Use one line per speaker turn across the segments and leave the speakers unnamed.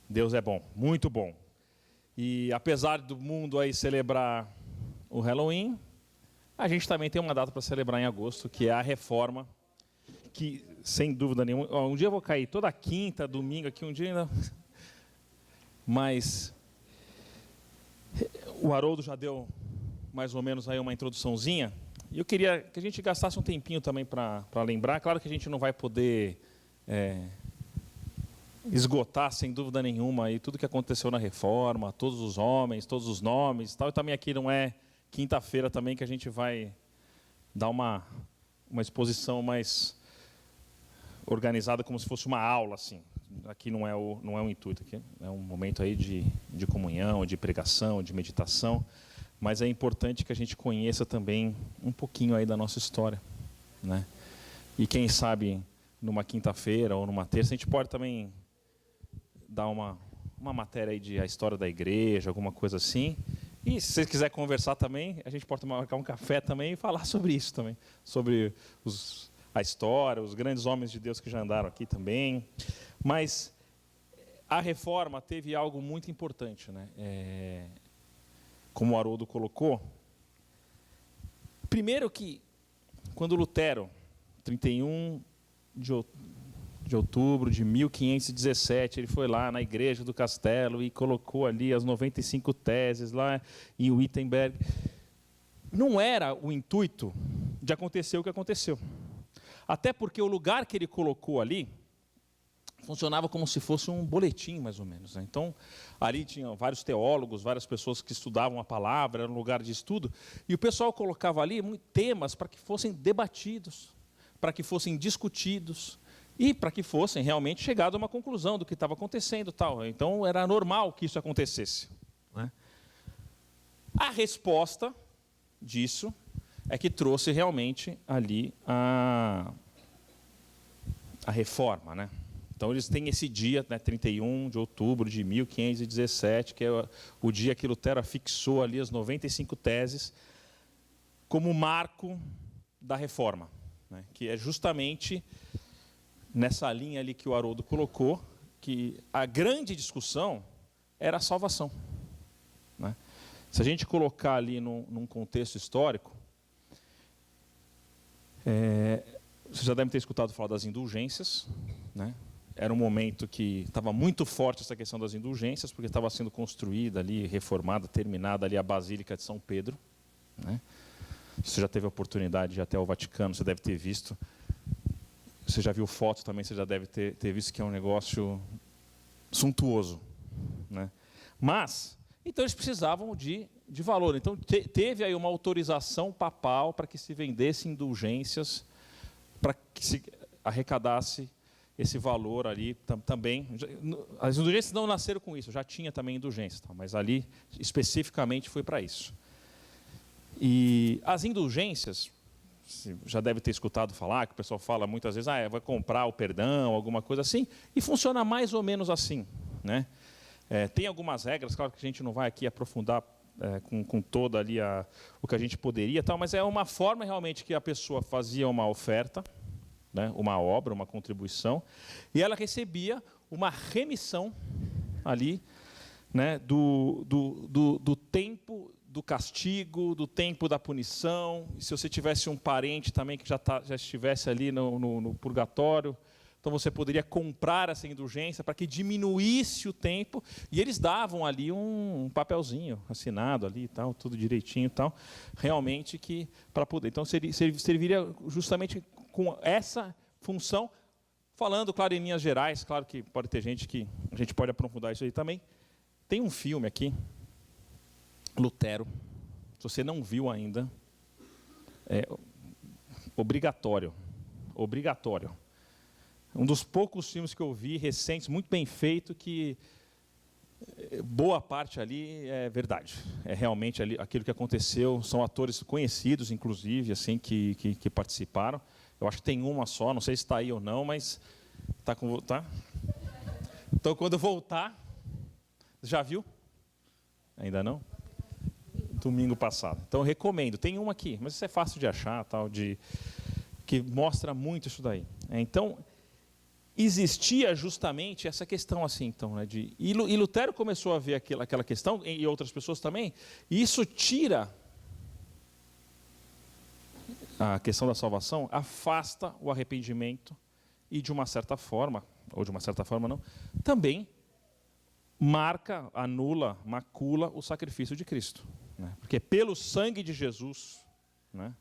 Deus é bom, muito bom. E apesar do mundo aí celebrar o Halloween, a gente também tem uma data para celebrar em agosto, que é a Reforma, que, sem dúvida nenhuma, um dia eu vou cair toda quinta, domingo aqui, um dia ainda... Mas o Haroldo já deu mais ou menos aí uma introduçãozinha, e eu queria que a gente gastasse um tempinho também para lembrar. Claro que a gente não vai poder... esgotar, sem dúvida nenhuma, aí tudo que aconteceu na Reforma, todos os homens, todos os nomes, tal. E também aqui não é quinta-feira também que a gente vai dar uma exposição mais organizada, como se fosse uma aula, assim. Aqui não é o intuito, aqui é um momento aí de comunhão, de pregação, de meditação, mas é importante que a gente conheça também um pouquinho aí da nossa história, né? E quem sabe numa quinta-feira ou numa terça a gente pode também dar uma matéria aí de a história da igreja, alguma coisa assim. E se você quiser conversar também, a gente pode marcar um café também e falar sobre isso também. Sobre a história, os grandes homens de Deus que já andaram aqui também. Mas a Reforma teve algo muito importante, né? Como o Haroldo colocou. Primeiro que, quando Lutero, 31 de outubro de 1517, ele foi lá na igreja do Castelo e colocou ali as 95 teses lá em Wittenberg. Não era o intuito de acontecer o que aconteceu. Até porque o lugar que ele colocou ali funcionava como se fosse um boletim, mais ou menos, né? Então, ali tinha vários teólogos, várias pessoas que estudavam a palavra, era um lugar de estudo, e o pessoal colocava ali temas para que fossem debatidos, para que fossem discutidos, e para que fossem realmente chegados a uma conclusão do que estava acontecendo, tal. Então era normal que isso acontecesse, né? A resposta disso é que trouxe realmente ali a Reforma, né? Então eles têm esse dia, né, 31 de outubro de 1517, que é o dia que Lutero fixou ali as 95 teses como marco da Reforma, né? Que é justamente nessa linha ali que o Haroldo colocou, que a grande discussão era a salvação, né? Se a gente colocar ali num contexto histórico, vocês já devem ter escutado falar das indulgências, né? Era um momento que estava muito forte essa questão das indulgências, porque estava sendo construída ali, reformada, terminada ali a Basílica de São Pedro, né? Você já teve a oportunidade de ir até o Vaticano, você deve ter visto. Você já viu fotos também, você já deve ter visto que é um negócio suntuoso, né? Mas, então eles precisavam de valor. Então teve aí uma autorização papal para que se vendesse indulgências, para que se arrecadasse esse valor ali também. As indulgências não nasceram com isso, já tinha também indulgências, mas ali especificamente foi para isso. E as indulgências, você já deve ter escutado falar, que o pessoal fala muitas vezes, vai comprar o perdão, alguma coisa assim, e funciona mais ou menos assim, né? Tem algumas regras, claro que a gente não vai aqui aprofundar com toda ali o que a gente poderia, mas é uma forma realmente que a pessoa fazia uma oferta, né, uma obra, uma contribuição, e ela recebia uma remissão ali, né, do tempo do castigo, do tempo da punição. E se você tivesse um parente também que já estivesse ali no purgatório, então você poderia comprar essa indulgência para que diminuísse o tempo, e eles davam ali um papelzinho assinado ali, tal, tudo direitinho, tal, realmente que para poder. Então serviria justamente com essa função, falando, claro, em linhas gerais. Claro que pode ter gente que a gente pode aprofundar isso aí também. Tem um filme aqui Lutero, se você não viu ainda, é obrigatório. Um dos poucos filmes que eu vi, recentes, muito bem feito, que boa parte ali é verdade. É realmente ali, aquilo que aconteceu. São atores conhecidos, inclusive, assim, que participaram. Eu acho que tem uma só, não sei se está aí ou não, mas tá? Então, quando voltar, já viu? Ainda não? Domingo passado. Então, eu recomendo. Tem uma aqui, mas isso é fácil de achar, tal, que mostra muito isso daí. Então, existia justamente essa questão assim, então, né, e Lutero começou a ver aquela questão, e outras pessoas também, e isso tira a questão da salvação, afasta o arrependimento e, de uma certa forma, ou de uma certa forma não, também marca, anula, macula o sacrifício de Cristo. Né? Porque pelo sangue de Jesus, né,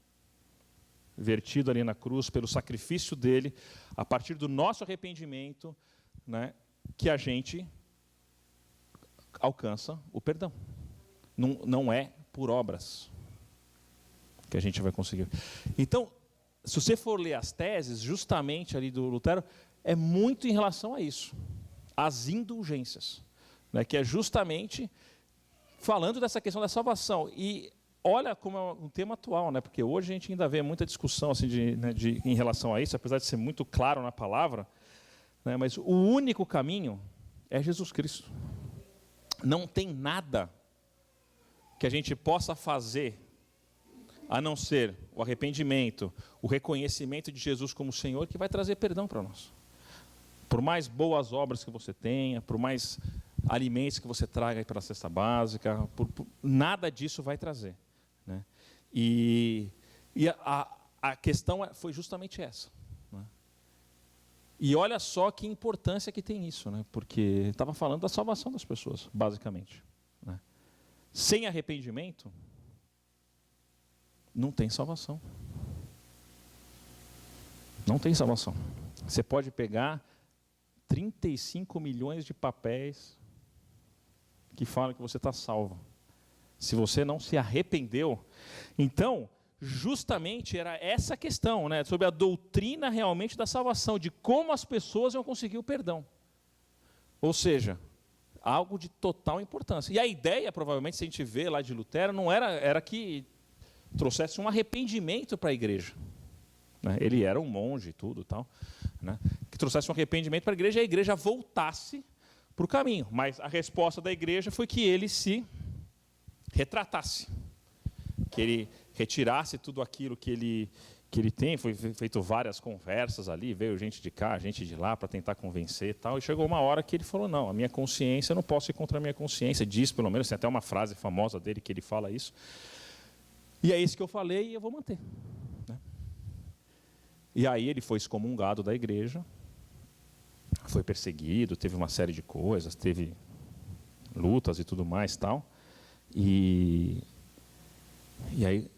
vertido ali na cruz, pelo sacrifício dele, a partir do nosso arrependimento, né, que a gente alcança o perdão. Não é por obras que a gente vai conseguir. Então, se você for ler as teses, justamente ali do Lutero, é muito em relação a isso, as indulgências, né, que é justamente falando dessa questão da salvação. E olha como é um tema atual, né, porque hoje a gente ainda vê muita discussão assim, em relação a isso, apesar de ser muito claro na palavra, né, mas o único caminho é Jesus Cristo. Não tem nada que a gente possa fazer a não ser o arrependimento, o reconhecimento de Jesus como Senhor, que vai trazer perdão para nós. Por mais boas obras que você tenha, por mais alimentos que você traga para a cesta básica, nada disso vai trazer. Né? E a questão foi justamente essa. Né? E olha só que importância que tem isso, né? Porque estava falando da salvação das pessoas, basicamente. Né? Sem arrependimento, não tem salvação. Não tem salvação. Você pode pegar 35 milhões de papéis que falam que você está salvo. Se você não se arrependeu. Então, justamente era essa questão, né, sobre a doutrina realmente da salvação, de como as pessoas iam conseguir o perdão. Ou seja, algo de total importância. E a ideia, provavelmente, se a gente vê lá de Lutero, não era que trouxesse um arrependimento para a igreja. Né? Ele era um monge e tudo, tal, né? Que trouxesse um arrependimento para a igreja voltasse para o caminho. Mas a resposta da igreja foi que ele se retratasse, que ele retirasse tudo aquilo que ele tem. Foi feito várias conversas ali, veio gente de cá, gente de lá para tentar convencer e tal, e chegou uma hora que ele falou, não, a minha consciência, eu não posso ir contra a minha consciência, diz pelo menos, tem até uma frase famosa dele que ele fala isso, e é isso que eu falei e eu vou manter. Né? E aí ele foi excomungado da igreja, foi perseguido, teve uma série de coisas, teve lutas e tudo mais tal. E aí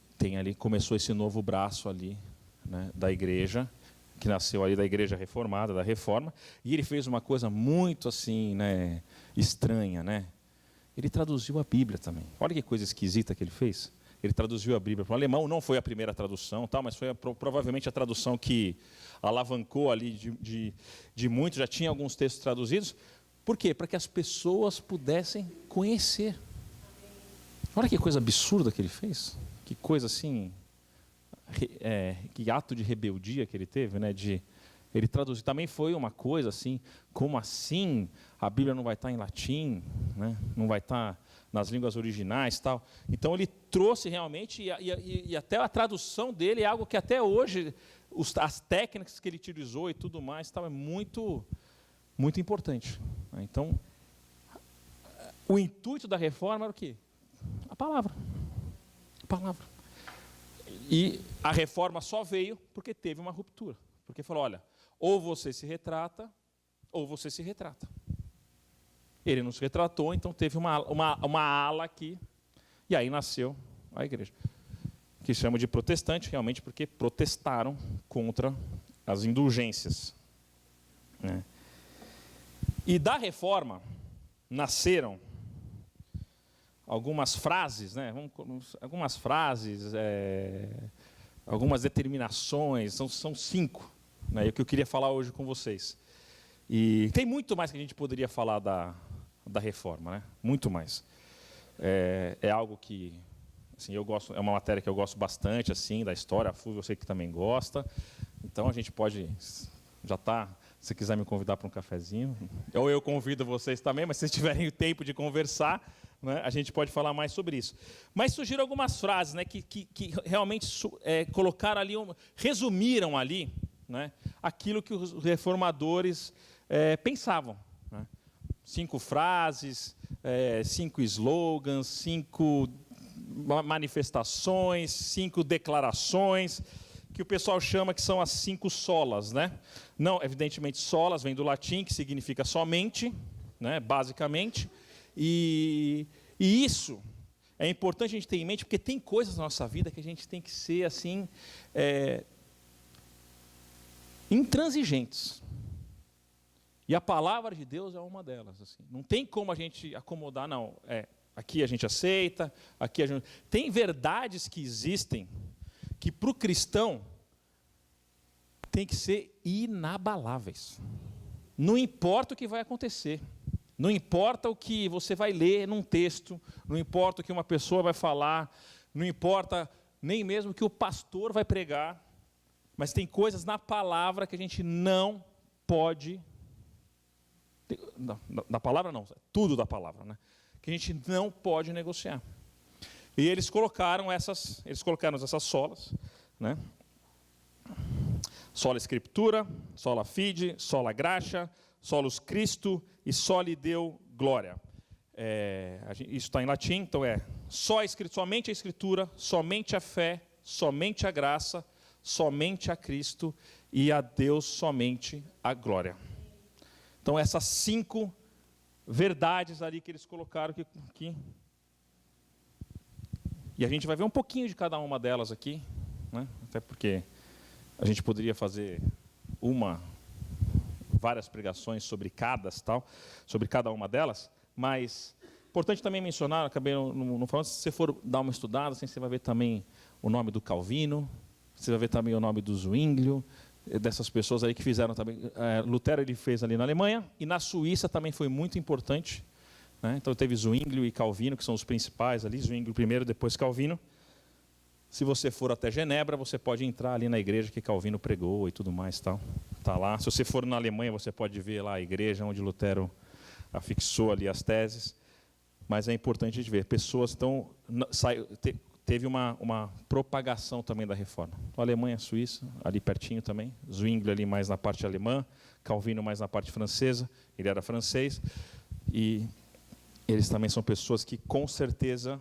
começou esse novo braço ali, né, da igreja, que nasceu ali da igreja reformada, da reforma, e ele fez uma coisa muito assim, né, estranha, né? Ele traduziu a Bíblia também. Olha que coisa esquisita que ele fez. Ele traduziu a Bíblia para o alemão, não foi a primeira tradução, tal, mas foi provavelmente a tradução que alavancou ali de muitos, já tinha alguns textos traduzidos. Por quê? Para que as pessoas pudessem conhecer. Olha que coisa absurda que ele fez. Que coisa assim, que ato de rebeldia que ele teve, né? Ele traduziu. Também foi uma coisa assim, como assim a Bíblia não vai estar em latim, né? Não vai estar nas línguas originais, tal. Então ele trouxe realmente, e até a tradução dele é algo que até hoje, as técnicas que ele utilizou e tudo mais, tal, é muito, muito importante. Então, o intuito da reforma era o quê? A palavra. A palavra. E a reforma só veio porque teve uma ruptura. Porque falou, olha, ou você se retrata, ou você se retrata. Ele não se retratou, então teve uma ala aqui, e aí nasceu a igreja. Que chama de protestante, realmente, porque protestaram contra as indulgências. Né? E da reforma nasceram algumas frases, né? Algumas frases, algumas determinações, são 5, né? E o que eu queria falar hoje com vocês. E tem muito mais que a gente poderia falar da reforma, né? Muito mais. É algo que, assim, eu gosto, é uma matéria que eu gosto bastante, assim, da história. A Fulvio, eu sei que também gosta. Então a gente pode, já está, se quiser me convidar para um cafezinho, ou eu convido vocês também, mas se vocês tiverem o tempo de conversar, né, a gente pode falar mais sobre isso. Mas surgiram algumas frases, né, que realmente colocaram ali, resumiram ali, né, aquilo que os reformadores pensavam. 5 frases, 5 slogans, 5 manifestações, 5 declarações, que o pessoal chama que são as 5 solas, né? Não, evidentemente, solas vem do latim, que significa somente, né, basicamente, e isso é importante a gente ter em mente, porque tem coisas na nossa vida que a gente tem que ser, assim, intransigentes. E a palavra de Deus é uma delas. Assim. Não tem como a gente acomodar, não. Aqui a gente aceita, aqui a gente... Tem verdades que existem que para o cristão tem que ser inabaláveis. Não importa o que vai acontecer. Não importa o que você vai ler num texto, não importa o que uma pessoa vai falar, não importa nem mesmo o que o pastor vai pregar, mas tem coisas na palavra que a gente não pode... Da palavra não, tudo da palavra, né? Que a gente não pode negociar. E eles colocaram essas solas, né? Sola Escritura, sola Fide, sola Gratia, solus Christo e soli Deo Glória. Isso está em latim, então somente a Escritura, somente a fé, somente a graça, somente a Cristo e a Deus somente a glória. Então, essas 5 verdades ali que eles colocaram aqui. E a gente vai ver um pouquinho de cada uma delas aqui, né? Até porque a gente poderia fazer várias pregações sobre cada uma delas, mas importante também mencionar, acabei não falando, se você for dar uma estudada, assim, você vai ver também o nome do Calvino, você vai ver também o nome do Zwinglio, dessas pessoas aí que fizeram também. Lutero ele fez ali na Alemanha, e na Suíça também foi muito importante, né? Então teve Zwinglio e Calvino, que são os principais ali, Zwinglio primeiro, depois Calvino. Se você for até Genebra, você pode entrar ali na igreja que Calvino pregou e tudo mais, tal. Tá lá. Se você for na Alemanha, você pode ver lá a igreja onde Lutero afixou ali as teses. Mas é importante a gente ver. Pessoas teve uma propagação também da reforma. A Alemanha, a Suíça, ali pertinho também. Zwinglio ali mais na parte alemã, Calvino mais na parte francesa. Ele era francês. E eles também são pessoas que, com certeza,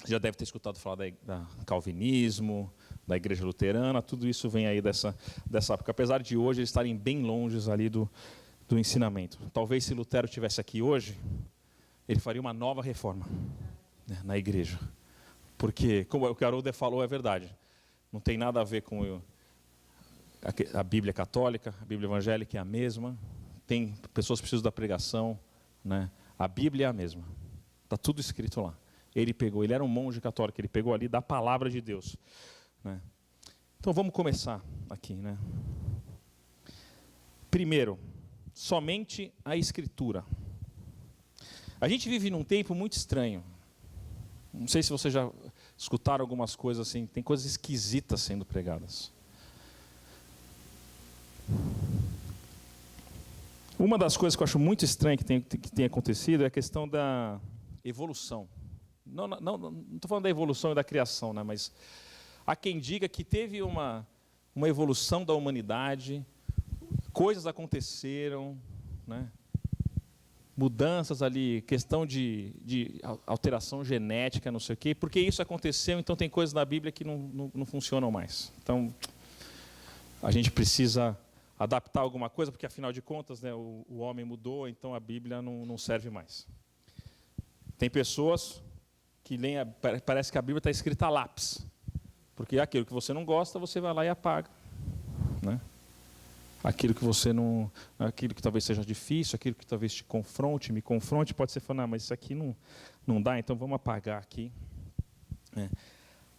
já devem ter escutado falar da calvinismo, da igreja luterana. Tudo isso vem aí dessa época. Apesar de hoje eles estarem bem longe ali do ensinamento. Talvez se Lutero estivesse aqui hoje, ele faria uma nova reforma, né, na igreja. Porque, como o que Haroldo falou, é verdade. Não tem nada a ver com a Bíblia católica, a Bíblia evangélica é a mesma. Tem pessoas que precisam da pregação, né? A Bíblia é a mesma. Está tudo escrito lá. Ele era um monge católico, ele pegou ali da palavra de Deus, né? Então vamos começar aqui, né? Primeiro, somente a Escritura. A gente vive num tempo muito estranho. Não sei se vocês já escutaram algumas coisas assim, tem coisas esquisitas sendo pregadas. Uma das coisas que eu acho muito estranha que tem acontecido é a questão da evolução. Não estou falando da evolução e da criação, né, mas há quem diga que teve uma evolução da humanidade, coisas aconteceram, né, mudanças ali, questão de alteração genética, não sei o quê, porque isso aconteceu, então tem coisas na Bíblia que não funcionam mais. Então, a gente precisa adaptar alguma coisa, porque afinal de contas, né, o homem mudou, então a Bíblia não serve mais. Tem pessoas que leem, parece que a Bíblia está escrita a lápis, porque aquilo que você não gosta, você vai lá e apaga, né? aquilo que você não, aquilo que talvez seja difícil, aquilo que talvez te confronte, me confronte, pode ser falar, mas isso aqui não dá, então vamos apagar aqui.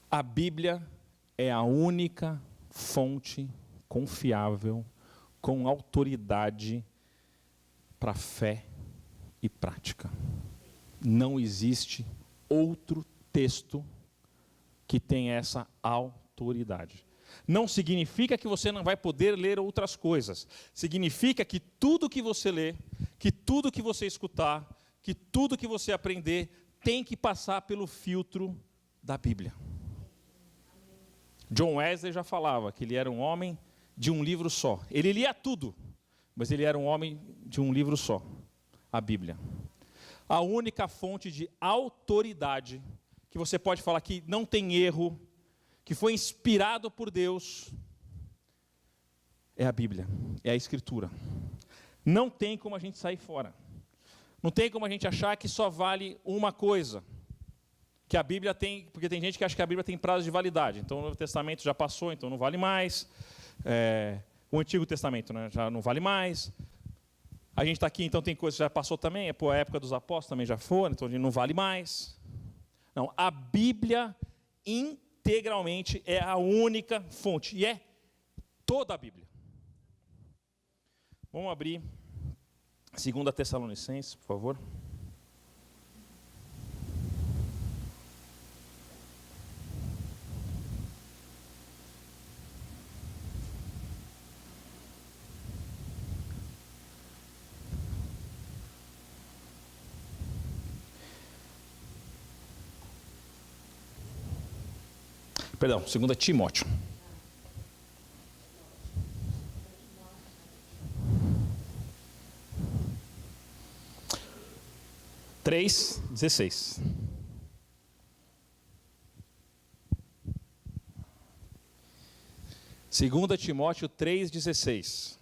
A Bíblia é a única fonte confiável, com autoridade para fé e prática. Não existe outro texto que tenha essa autoridade. Não significa que você não vai poder ler outras coisas. Significa que tudo que você lê, que tudo que você escutar, que tudo que você aprender, tem que passar pelo filtro da Bíblia. John Wesley já falava que ele era um homem de um livro só. Ele lia tudo, mas ele era um homem de um livro só, a Bíblia. A única fonte de autoridade que você pode falar que não tem erro, que foi inspirado por Deus, é a Bíblia, é a Escritura. Não tem como a gente sair fora. Não tem como a gente achar que só vale uma coisa. Que a Bíblia tem, porque tem gente que acha que a Bíblia tem prazo de validade. Então o Novo Testamento já passou, então não vale mais. O Antigo Testamento, né, já não vale mais. A gente está aqui, então tem coisa que já passou também. A época dos apóstolos também já foram, então a gente não vale mais. Não, a Bíblia integralmente é a única fonte. E é toda a Bíblia. Vamos abrir 2 Tessalonicenses, por favor. Perdão, 2 Timóteo. Três, 16. Segunda Timóteo 3,16.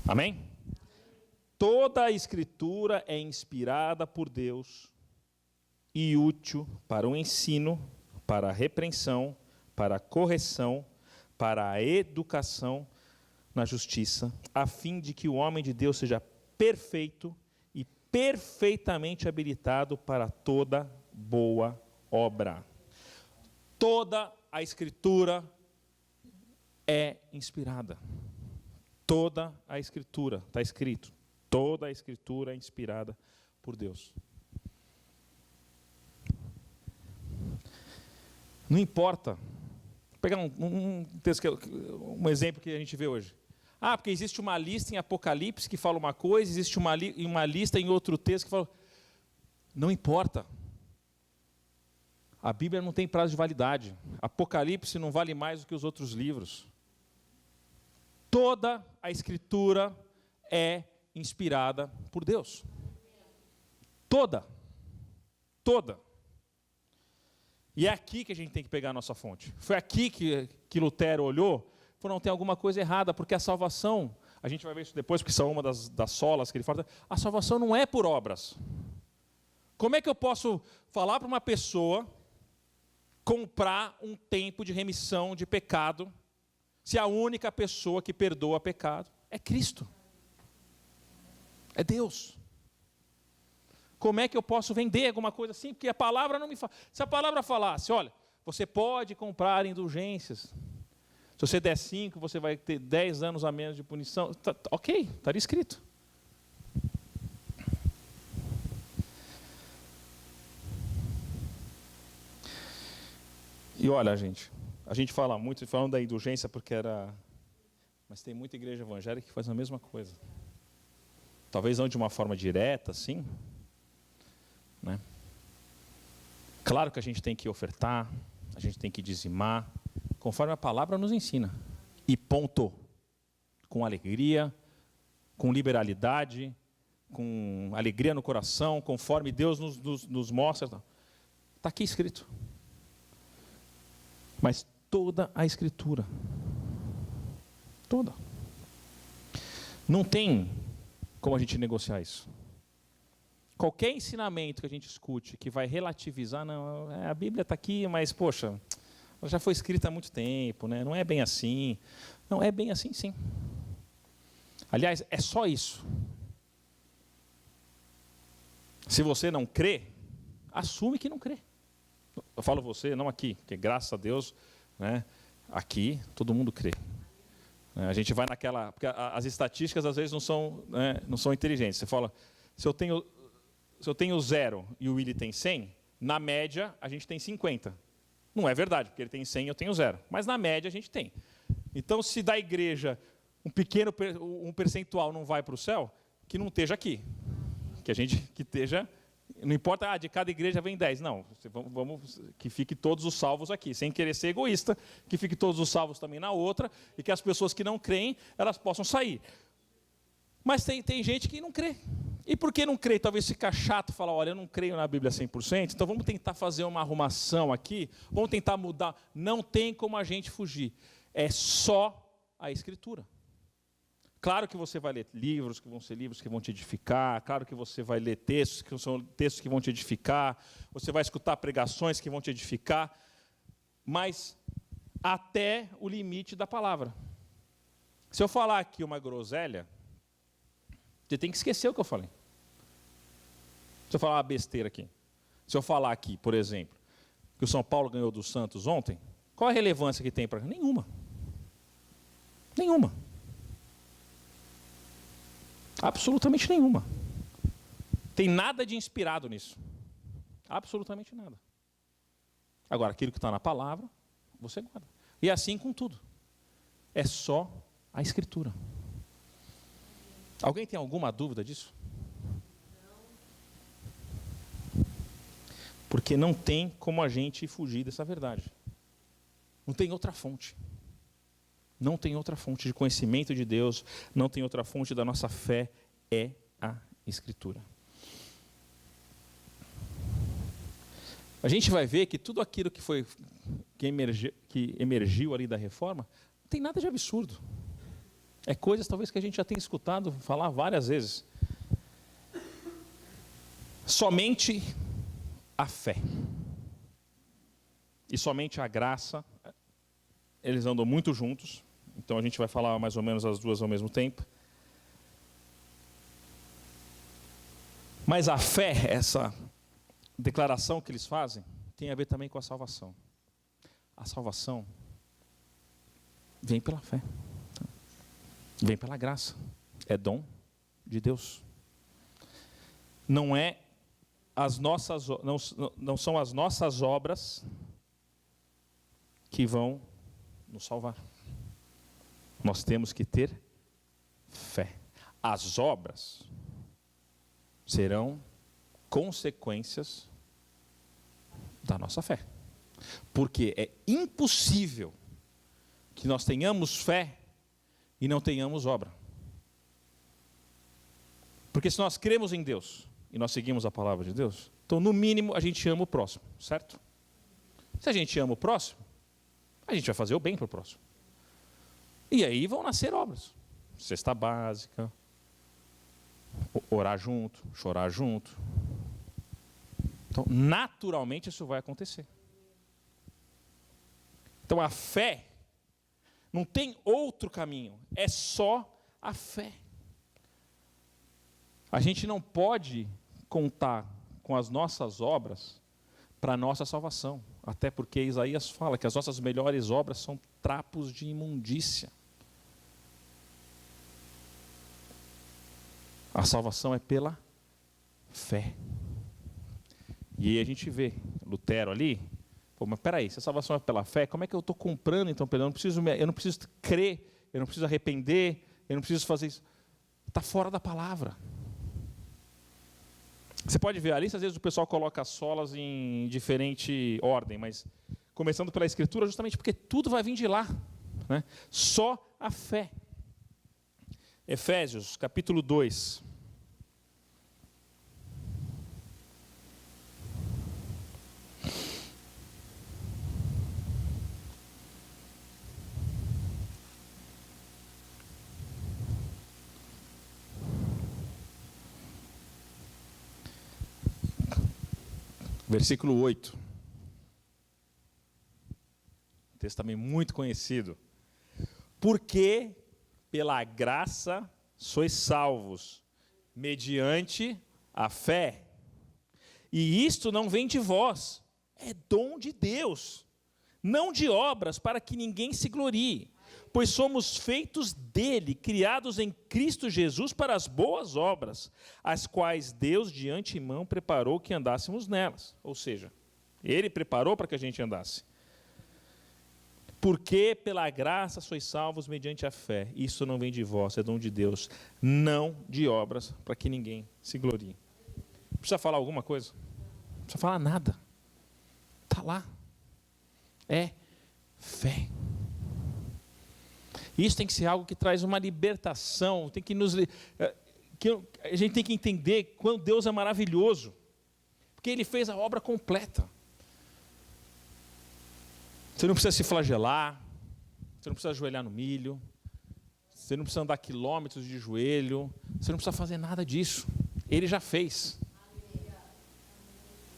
Amém? Toda a Escritura é inspirada por Deus e útil para o ensino, para a repreensão, para a correção, para a educação na justiça, a fim de que o homem de Deus seja perfeito e perfeitamente habilitado para toda boa obra. Toda a Escritura é inspirada. Toda a Escritura, está escrito, toda a Escritura é inspirada por Deus. Não importa. Vou pegar um exemplo que a gente vê hoje. Porque existe uma lista em Apocalipse que fala uma coisa, existe uma lista em outro texto que fala... Não importa. A Bíblia não tem prazo de validade. Apocalipse não vale mais do que os outros livros. Toda a Escritura é inspirada por Deus. Toda. Toda. E é aqui que a gente tem que pegar a nossa fonte. Foi aqui que Lutero olhou e falou, não, tem alguma coisa errada, porque a salvação, a gente vai ver isso depois, porque são uma das solas que ele fala, a salvação não é por obras. Como é que eu posso falar para uma pessoa comprar um tempo de remissão de pecado, se a única pessoa que perdoa pecado é Cristo? É Deus. Como é que eu posso vender alguma coisa assim? Porque a palavra não me fala. Se a palavra falasse, olha, você pode comprar indulgências. Se você der 5, você vai ter 10 anos a menos de punição. Ok, estaria escrito. E olha, a gente fala muito, falando da indulgência porque era... Mas tem muita igreja evangélica que faz a mesma coisa. Talvez não de uma forma direta, assim, né? Claro que a gente tem que ofertar, a gente tem que dizimar, conforme a palavra nos ensina. E ponto. Com alegria, com liberalidade, com alegria no coração, conforme Deus nos mostra. Está aqui escrito. Mas toda a Escritura. Toda. Não tem como a gente negociar isso. Qualquer ensinamento que a gente escute que vai relativizar, não, a Bíblia está aqui, mas, poxa, ela já foi escrita há muito tempo, né? Não é bem assim. Não, é bem assim, sim. Aliás, é só isso. Se você não crê, assume que não crê. Eu falo você, não aqui, porque graças a Deus, né, aqui todo mundo crê. A gente vai naquela... Porque as estatísticas às vezes não são inteligentes. Você fala, se eu tenho 0 e o Willy tem 100, na média a gente tem 50. Não é verdade, porque ele tem 100 e eu tenho 0. Mas na média a gente tem. Então, se da igreja um percentual não vai para o céu, que não esteja aqui. Que esteja... Não importa, de cada igreja vem 10. Não, vamos que fique todos os salvos aqui, sem querer ser egoísta, que fique todos os salvos também na outra, e que as pessoas que não creem, elas possam sair. Mas tem gente que não crê. E por que não crê? Talvez fica chato falar, olha, eu não creio na Bíblia 100%, então vamos tentar fazer uma arrumação aqui, vamos tentar mudar. Não tem como a gente fugir. É só a Escritura. Claro que você vai ler livros que vão ser livros que vão te edificar, claro que você vai ler textos que são textos que vão te edificar, você vai escutar pregações que vão te edificar, mas até o limite da palavra. Se eu falar aqui uma groselha, você tem que esquecer o que eu falei. Se eu falar uma besteira aqui, se eu falar aqui, por exemplo, que o São Paulo ganhou do Santos ontem, qual a relevância que tem para... Nenhuma. Nenhuma. Absolutamente nenhuma. Tem nada de inspirado nisso. Absolutamente nada. Agora, aquilo que está na palavra, você guarda. E é assim com tudo. É só a Escritura. Alguém tem alguma dúvida disso? Porque não tem como a gente fugir dessa verdade. Não tem outra fonte. Não tem outra fonte de conhecimento de Deus, não tem outra fonte da nossa fé, é a Escritura. A gente vai ver que tudo aquilo que emergiu ali da reforma, não tem nada de absurdo. É coisas talvez que a gente já tenha escutado falar várias vezes. Somente a fé e somente a graça, eles andam muito juntos. Então a gente vai falar mais ou menos as duas ao mesmo tempo. Mas a fé, essa declaração que eles fazem, tem a ver também com a salvação. A salvação vem pela fé. Vem pela graça. É dom de Deus. Não são as nossas obras que vão nos salvar. Nós temos que ter fé. As obras serão consequências da nossa fé. Porque é impossível que nós tenhamos fé e não tenhamos obra. Porque se nós cremos em Deus e nós seguimos a palavra de Deus, então no mínimo a gente ama o próximo, certo? Se a gente ama o próximo, a gente vai fazer o bem para o próximo. E aí vão nascer obras. Cesta básica, orar junto, chorar junto. Então, naturalmente, isso vai acontecer. Então, a fé, não tem outro caminho, é só a fé. A gente não pode contar com as nossas obras para a nossa salvação. Até porque Isaías fala que as nossas melhores obras são trapos de imundícia. A salvação é pela fé. E aí a gente vê Lutero ali, mas peraí, se a salvação é pela fé, como é que eu estou comprando então? Eu não preciso crer, eu não preciso arrepender, eu não preciso fazer isso. Está fora da palavra. Você pode ver ali, às vezes o pessoal coloca as solas em diferente ordem, mas começando pela Escritura, justamente porque tudo vai vir de lá, né? Só a fé. Efésios, capítulo 2. Versículo 8. texto também muito conhecido. Porque pela graça sois salvos, mediante a fé. E isto não vem de vós, é dom de Deus, não de obras para que ninguém se glorie, pois somos feitos dele, criados em Cristo Jesus para as boas obras, as quais Deus de antemão preparou que andássemos nelas. Ou seja, ele preparou para que a gente andasse. Porque pela graça sois salvos mediante a fé. Isso não vem de vós, é dom de Deus, não de obras para que ninguém se glorie. Precisa falar alguma coisa? Não precisa falar nada. Está lá. É fé. Isso tem que ser algo que traz uma libertação, tem que a gente tem que entender quando Deus é maravilhoso, porque Ele fez a obra completa. Você não precisa se flagelar, você não precisa ajoelhar no milho, você não precisa andar quilômetros de joelho, você não precisa fazer nada disso. Ele já fez.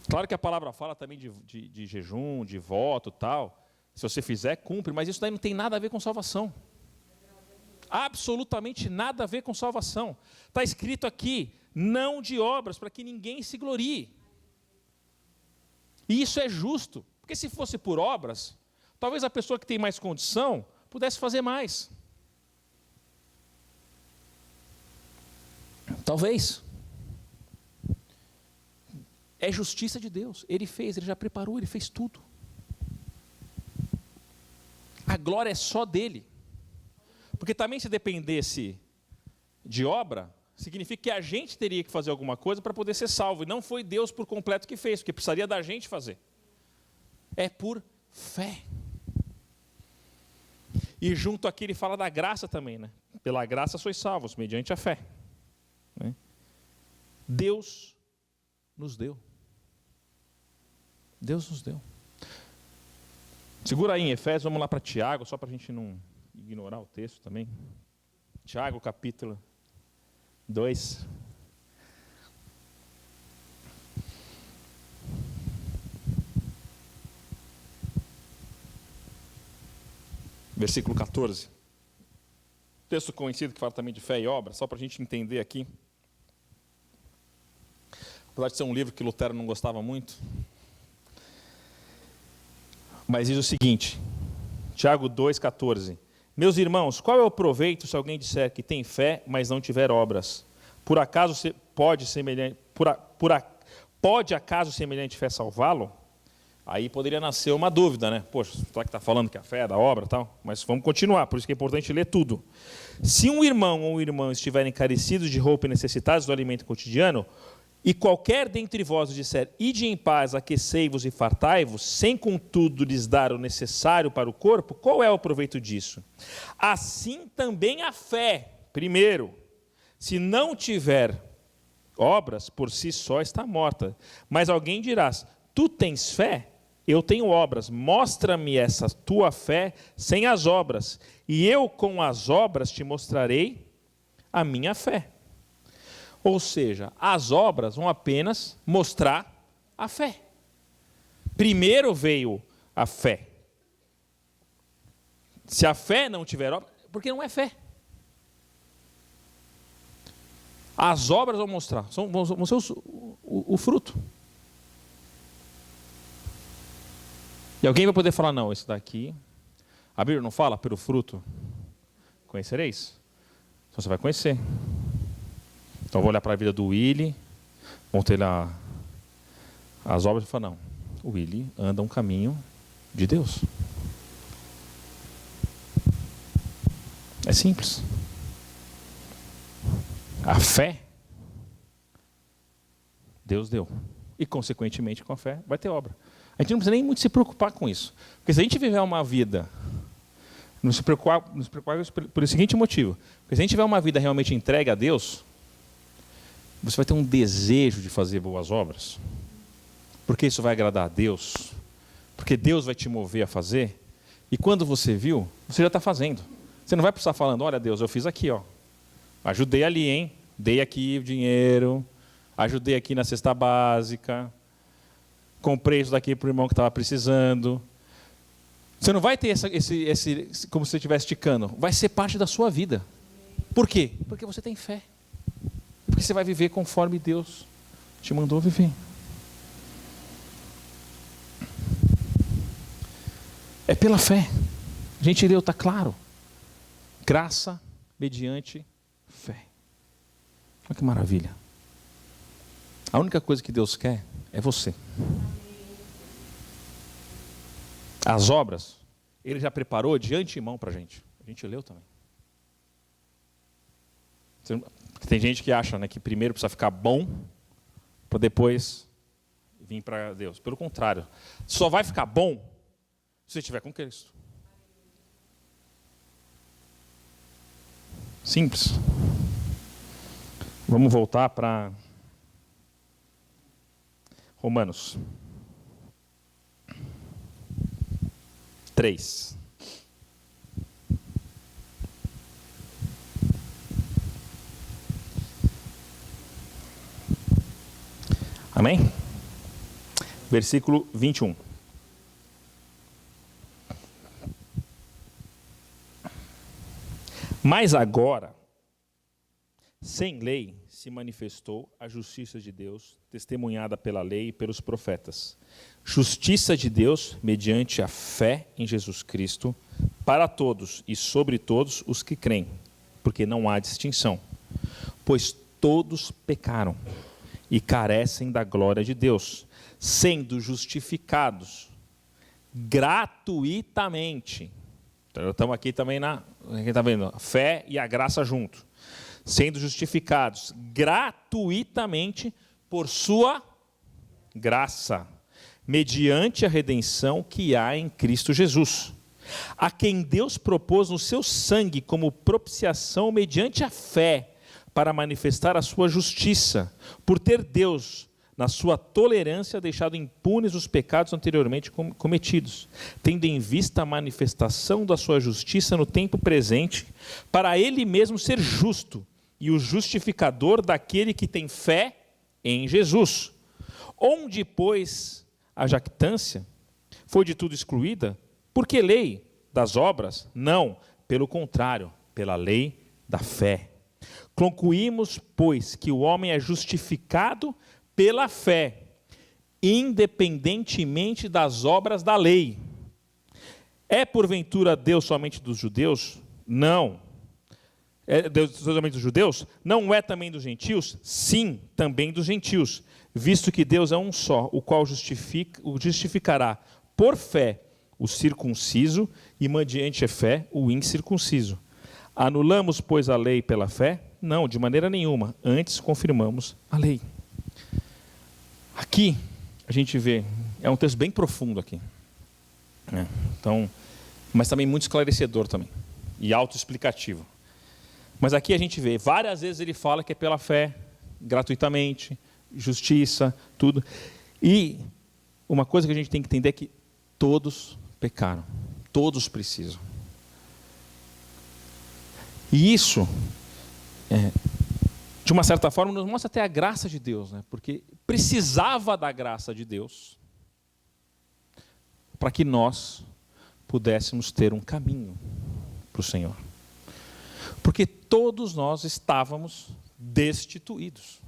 Claro que a palavra fala também de jejum, de voto e tal. Se você fizer, cumpre, mas isso daí não tem nada a ver com salvação. Absolutamente nada a ver com salvação. Está escrito aqui, não de obras, para que ninguém se glorie. E isso é justo, porque se fosse por obras, talvez a pessoa que tem mais condição pudesse fazer mais. Talvez. É justiça de Deus. Ele fez, Ele já preparou, Ele fez tudo. A glória é só dele. Porque também se dependesse de obra, significa que a gente teria que fazer alguma coisa para poder ser salvo. E não foi Deus por completo que fez, porque precisaria da gente fazer. É por fé. E junto aqui ele fala da graça também, né? Pela graça sois salvos, mediante a fé. Né? Deus nos deu. Deus nos deu. Segura aí em Efésios, vamos lá para Tiago, só para a gente não ignorar o texto também. Tiago, capítulo 2. Versículo 14. Texto conhecido que fala também de fé e obra, só para a gente entender aqui. Apesar de ser um livro que Lutero não gostava muito. Mas diz o seguinte, Tiago 2,14. Meus irmãos, qual é o proveito se alguém disser que tem fé, mas não tiver obras? Pode acaso semelhante fé salvá-lo? Aí poderia nascer uma dúvida, né? Poxa, será que está falando que a fé é da obra e tal? Mas vamos continuar, por isso que é importante ler tudo. Se um irmão ou irmã estiverem carecidos de roupa e necessitados do alimento cotidiano, e qualquer dentre vós disser, ide em paz, aquecei-vos e fartai-vos, sem contudo lhes dar o necessário para o corpo, qual é o proveito disso? Assim também a fé, primeiro, se não tiver obras, por si só está morta. Mas alguém dirá, tu tens fé? Eu tenho obras, mostra-me essa tua fé sem as obras, e eu com as obras te mostrarei a minha fé. Ou seja, as obras vão apenas mostrar a fé. Primeiro veio a fé. Se a fé não tiver obra, porque não é fé. As obras vão mostrar, vão ser o fruto. E alguém vai poder falar, não, esse daqui, a Bíblia não fala, pelo fruto conhecereis? Então você vai conhecer. Então eu vou olhar para a vida do Willy, vou ter lá as obras e falar, não, o Willy anda um caminho de Deus. É simples. A fé, Deus deu. E, consequentemente, com a fé, vai ter obra. A gente não precisa nem muito se preocupar com isso. Porque se a gente viver uma vida, não se preocupar por o seguinte motivo. Porque se a gente tiver uma vida realmente entregue a Deus, você vai ter um desejo de fazer boas obras. Porque isso vai agradar a Deus. Porque Deus vai te mover a fazer. E quando você viu, você já está fazendo. Você não vai precisar falando, olha Deus, eu fiz aqui, ó. Ajudei ali, hein? Dei aqui o dinheiro. Ajudei aqui na cesta básica. Comprei isso daqui para o irmão que estava precisando. Você não vai ter como se você estivesse esticando. Vai ser parte da sua vida. Por quê? Porque você tem fé. Porque você vai viver conforme Deus te mandou viver. É pela fé. A gente leu, está claro. Graça mediante fé. Olha que maravilha. A única coisa que Deus quer é você. As obras, Ele já preparou de antemão para a gente. A gente leu também. Tem gente que acha, né, que primeiro precisa ficar bom para depois vir para Deus. Pelo contrário, só vai ficar bom se você estiver com Cristo. Simples. Vamos voltar para Romanos 3. Amém? Versículo 21. Mas agora, sem lei, se manifestou a justiça de Deus, testemunhada pela lei e pelos profetas. Justiça de Deus mediante a fé em Jesus Cristo, para todos e sobre todos os que creem, porque não há distinção. Pois todos pecaram e carecem da glória de Deus, sendo justificados gratuitamente. Então, estamos aqui também está vendo? A fé e a graça junto. Sendo justificados gratuitamente por sua graça, mediante a redenção que há em Cristo Jesus, a quem Deus propôs no seu sangue como propiciação mediante a fé, para manifestar a sua justiça, por ter Deus, na sua tolerância, deixado impunes os pecados anteriormente cometidos, tendo em vista a manifestação da sua justiça no tempo presente, para ele mesmo ser justo e o justificador daquele que tem fé em Jesus. Onde, pois, a jactância foi de tudo excluída? Por que lei das obras? Não, pelo contrário, pela lei da fé. Concluímos, pois, que o homem é justificado pela fé, independentemente das obras da lei. É porventura Deus somente dos judeus? Não. É Deus somente dos judeus? Não é também dos gentios? Sim, também dos gentios, visto que Deus é um só, o qual justificará por fé o circunciso e mediante a fé o incircunciso. Anulamos, pois, a lei pela fé? Não, de maneira nenhuma. Antes confirmamos a lei. Aqui a gente vê, é um texto bem profundo aqui, né? Então, mas também muito esclarecedor também e autoexplicativo. Mas aqui a gente vê, várias vezes ele fala que é pela fé, gratuitamente, justiça, tudo. E uma coisa que a gente tem que entender é que todos pecaram, todos precisam. E isso, de uma certa forma, nos mostra até a graça de Deus, né? Porque precisava da graça de Deus para que nós pudéssemos ter um caminho para o Senhor. Porque todos nós estávamos destituídos.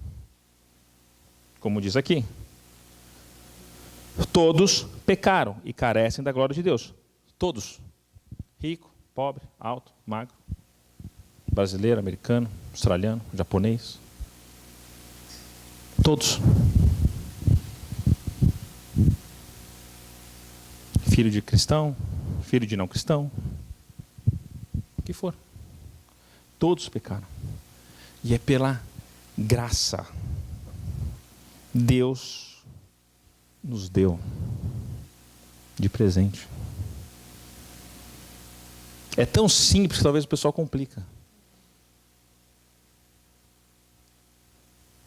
Como diz aqui. Todos pecaram e carecem da glória de Deus. Todos. Rico, pobre, alto, magro. Brasileiro, americano, australiano, japonês. Todos. Filho de cristão, filho de não cristão. O que for. Todos pecaram. E é pela graça. Deus nos deu de presente. É tão simples que talvez o pessoal complica.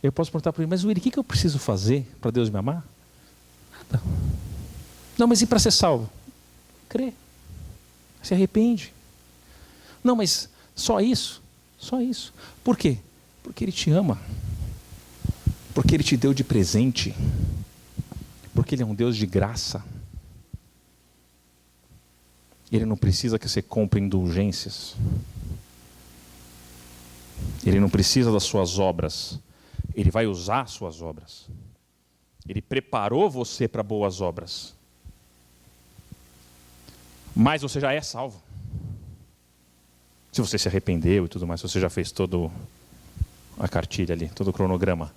Eu posso perguntar para ele, mas Willy, o que eu preciso fazer para Deus me amar? Nada. Não, mas e para ser salvo? Crê. Se arrepende. Não, mas só isso? Só isso. Por quê? Porque Ele te ama. Porque Ele te deu de presente. Porque Ele é um Deus de graça. Ele não precisa que você compre indulgências. Ele não precisa das suas obras. Ele vai usar suas obras. Ele preparou você para boas obras. Mas você já é salvo. Se você se arrependeu e tudo mais, se você já fez toda a cartilha ali, todo o cronograma.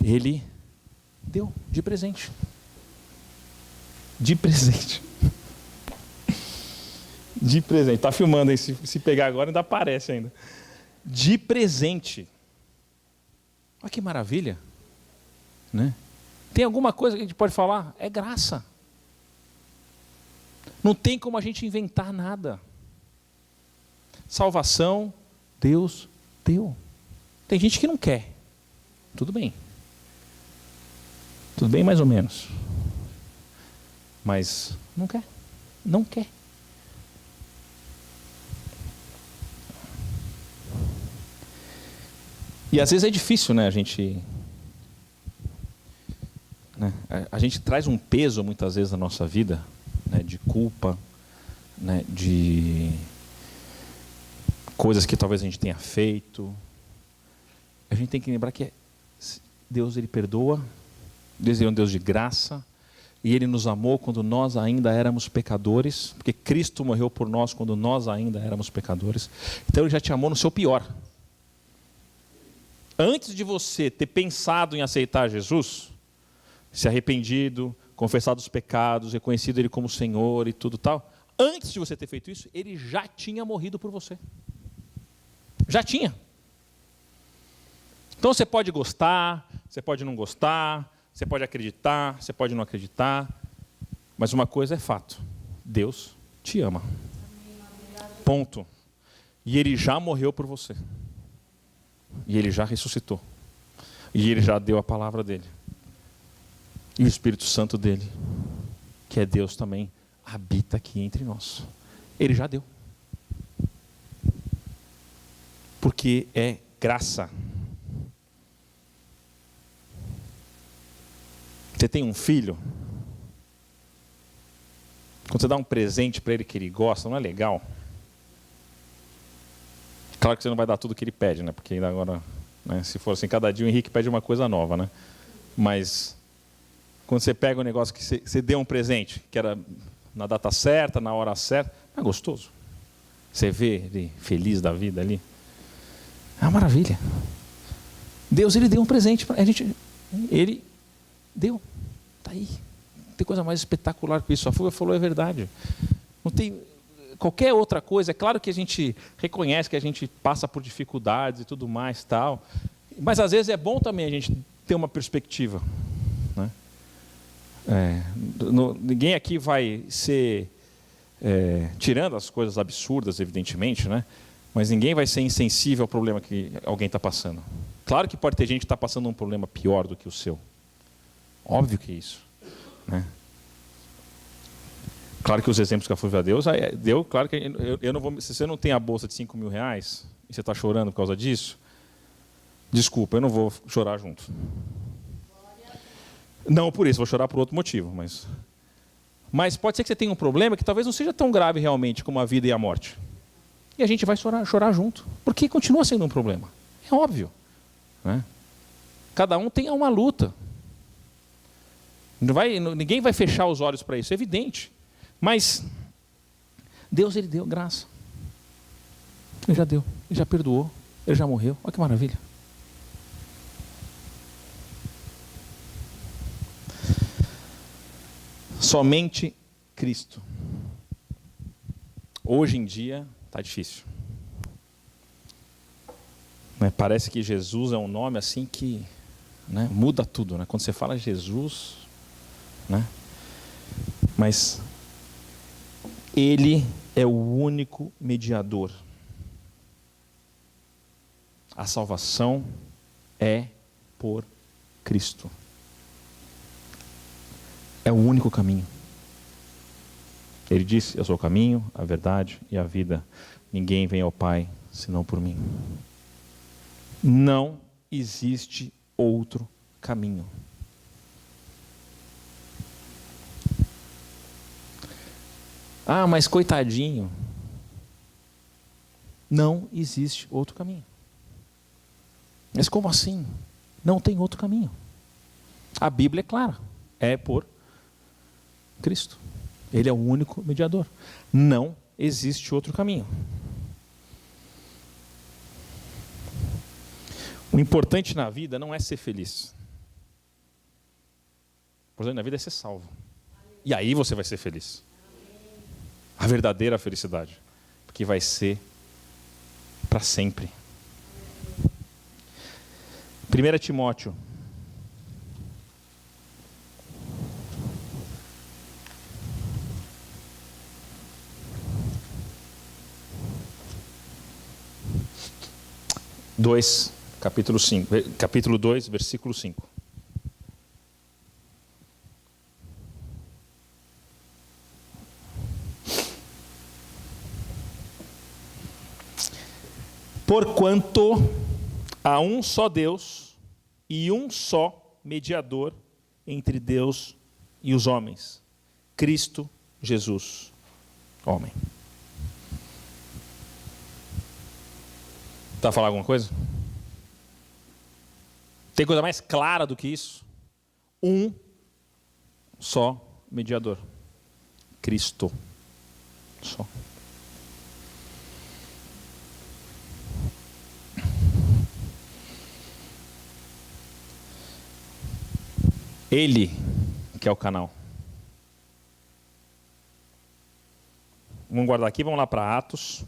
Ele deu de presente. De presente. De presente. Está filmando aí, se pegar agora ainda aparece ainda. De presente. Olha que maravilha. Né? Tem alguma coisa que a gente pode falar? É graça. Não tem como a gente inventar nada. Salvação, Deus deu. Tem gente que não quer. Tudo bem. Tudo bem mais ou menos. Mas não quer. Não quer. E às vezes é difícil, né? A gente traz um peso muitas vezes na nossa vida, né, de culpa, né, de coisas que talvez a gente tenha feito. A gente tem que lembrar que Deus, ele perdoa, Deus é um Deus de graça, e Ele nos amou quando nós ainda éramos pecadores, porque Cristo morreu por nós quando nós ainda éramos pecadores. Então Ele já te amou no seu pior. Antes de você ter pensado em aceitar Jesus, se arrependido, confessado os pecados, reconhecido Ele como Senhor e tudo tal, antes de você ter feito isso, Ele já tinha morrido por você. Já tinha. Então você pode gostar, você pode não gostar, você pode acreditar, você pode não acreditar, mas uma coisa é fato: Deus te ama. Ponto. E Ele já morreu por você. E Ele já ressuscitou. E Ele já deu a palavra dEle. E o Espírito Santo dEle, que é Deus também, habita aqui entre nós. Ele já deu. Porque é graça. Você tem um filho, quando você dá um presente para ele que ele gosta, não é legal? Claro que você não vai dar tudo que ele pede, né? Porque ainda agora, né, se for assim, cada dia o Henrique pede uma coisa nova, né? Mas quando você pega um negócio que você deu um presente, que era na data certa, na hora certa, é gostoso. Você vê ele feliz da vida ali. É uma maravilha. Deus, Ele deu um presente para a gente. Ele deu. Está aí. Não tem coisa mais espetacular que isso. A Fúvia falou, é verdade. Não tem qualquer outra coisa. É claro que a gente reconhece que a gente passa por dificuldades e tudo mais, tal. Mas às vezes é bom também a gente ter uma perspectiva. Né? Ninguém aqui vai ser, tirando as coisas absurdas, evidentemente, né? Mas ninguém vai ser insensível ao problema que alguém está passando. Claro que pode ter gente que está passando um problema pior do que o seu. Óbvio que é isso. Né? Claro que os exemplos que a Fúvia deu, claro que eu não vou. Se você não tem a bolsa de R$5.000 e você está chorando por causa disso, desculpa, eu não vou chorar junto. Não por isso, vou chorar por outro motivo. Mas pode ser que você tenha um problema que talvez não seja tão grave realmente como a vida e a morte. E a gente vai chorar junto, porque continua sendo um problema. É óbvio. Né? Cada um tem uma luta. Ninguém vai fechar os olhos para isso, é evidente. Mas Deus, Ele deu graça. Ele já deu, Ele já perdoou, Ele já morreu. Olha que maravilha. Somente Cristo. Hoje em dia está difícil. Parece que Jesus é um nome assim que, né, muda tudo. Né? Quando você fala Jesus, né? Mas Ele é o único mediador. A salvação é por Cristo. É o único caminho. Ele disse, eu sou o caminho, a verdade e a vida. Ninguém vem ao Pai senão por mim. Não existe outro caminho. Ah, mas coitadinho. Não existe outro caminho. Mas como assim? Não tem outro caminho. A Bíblia é clara. É por Cristo. Ele é o único mediador. Não existe outro caminho. O importante na vida não é ser feliz. O importante na vida é ser salvo. E aí você vai ser feliz. A verdadeira felicidade. Porque vai ser para sempre. 1 Timóteo. Capítulo 2, versículo 5. Porquanto há um só Deus e um só mediador entre Deus e os homens, Cristo Jesus, homem. Está a falar alguma coisa? Tem coisa mais clara do que isso? Um só mediador, Cristo só. Ele que é o canal. Vamos guardar aqui, vamos lá para Atos.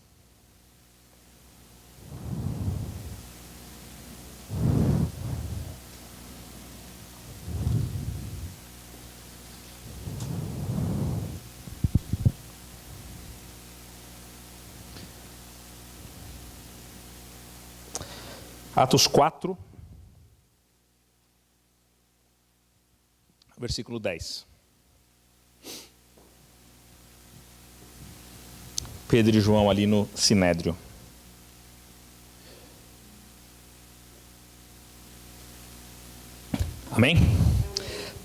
Atos 4, versículo 10. Pedro e João ali no Sinédrio. Amém?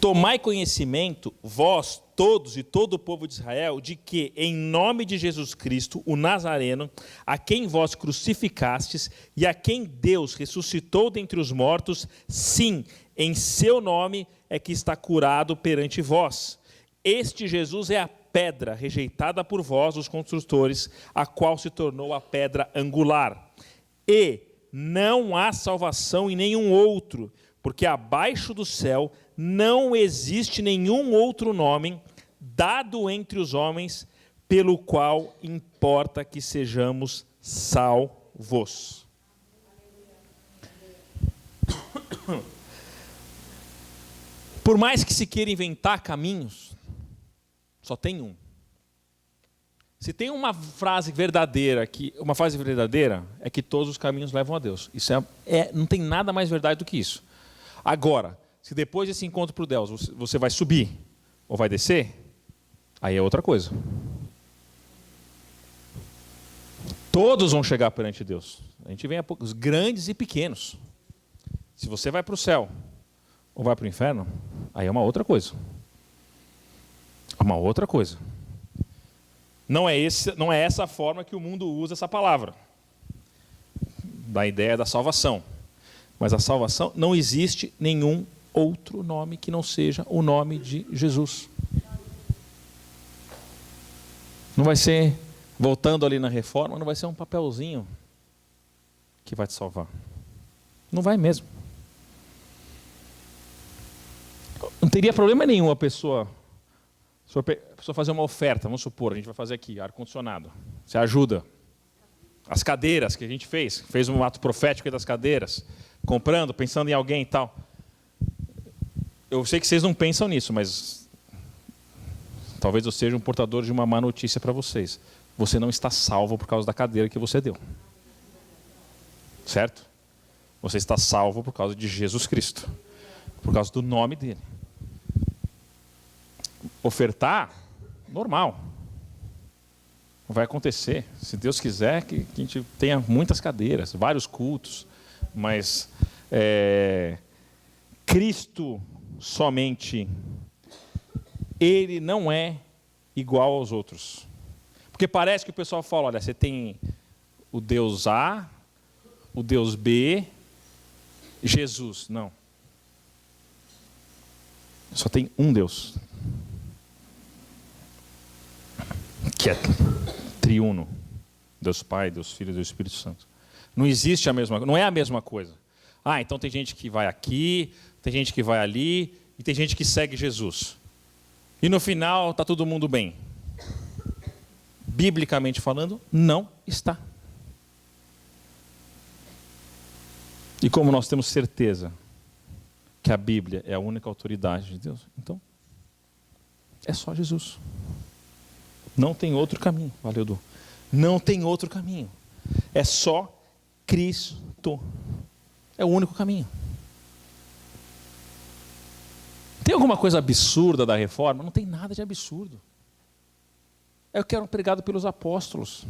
Tomai conhecimento, vós todos e todo o povo de Israel, de que em nome de Jesus Cristo, o Nazareno, a quem vós crucificastes e a quem Deus ressuscitou dentre os mortos, sim, em seu nome é que está curado perante vós. Este Jesus é a pedra rejeitada por vós, os construtores, a qual se tornou a pedra angular. E não há salvação em nenhum outro, porque abaixo do céu não existe nenhum outro nome dado entre os homens pelo qual importa que sejamos salvos. Por mais que se queira inventar caminhos, só tem um. Se tem uma frase verdadeira, é que todos os caminhos levam a Deus. Isso não tem nada mais verdade do que isso. Agora, se depois desse encontro para Deus você vai subir ou vai descer, aí é outra coisa. Todos vão chegar perante Deus. A gente vem a poucos, grandes e pequenos. Se você vai para o céu ou vai para o inferno, aí é uma outra coisa. É uma outra coisa. Não é essa a forma que o mundo usa essa palavra, da ideia da salvação. Mas a salvação, não existe nenhum outro nome que não seja o nome de Jesus. Não vai ser, voltando ali na reforma, não vai ser um papelzinho que vai te salvar. Não vai mesmo. Não teria problema nenhum a pessoa fazer uma oferta, vamos supor, a gente vai fazer aqui, ar-condicionado. Você ajuda. As cadeiras que a gente fez um ato profético das cadeiras, comprando, pensando em alguém e tal. Eu sei que vocês não pensam nisso, mas talvez eu seja um portador de uma má notícia para vocês. Você não está salvo por causa da cadeira que você deu. Certo? Você está salvo por causa de Jesus Cristo. Por causa do nome dele. Ofertar, normal. Vai acontecer. Se Deus quiser, que a gente tenha muitas cadeiras, vários cultos. Mas Cristo somente, Ele não é igual aos outros. Porque parece que o pessoal fala, olha, você tem o Deus A, o Deus B, Jesus. Não. Só tem um Deus. Que é triuno. Deus Pai, Deus Filho e Deus Espírito Santo. Não existe a mesma coisa, não é a mesma coisa. Ah, então tem gente que vai aqui, tem gente que vai ali, e tem gente que segue Jesus. E no final está todo mundo bem. Biblicamente falando, não está. E como nós temos certeza que a Bíblia é a única autoridade de Deus, então é só Jesus. Não tem outro caminho. Valeu, Edu. Não tem outro caminho. É só Cristo. É o único caminho. Tem alguma coisa absurda da reforma? Não tem nada de absurdo. É o que era pregado pelos apóstolos,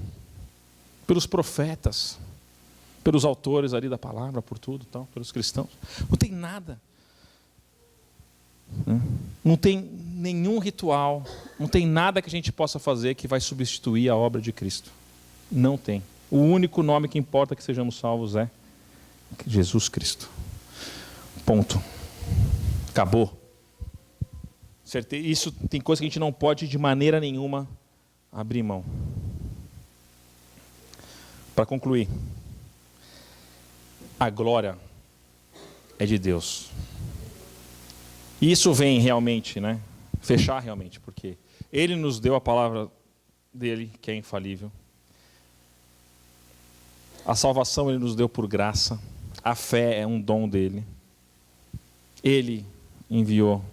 pelos profetas, pelos autores ali da palavra, por tudo, tal, pelos cristãos. Não tem nada. Não tem nenhum ritual, não tem nada que a gente possa fazer que vai substituir a obra de Cristo. Não tem. O único nome que importa que sejamos salvos é Jesus Cristo. Ponto. Acabou. Isso tem coisa que a gente não pode de maneira nenhuma abrir mão. Para concluir, a glória é de Deus. E isso vem realmente, fechar realmente, porque Ele nos deu a palavra dele, que é infalível. A salvação Ele nos deu por graça. A fé é um dom dele. Ele enviou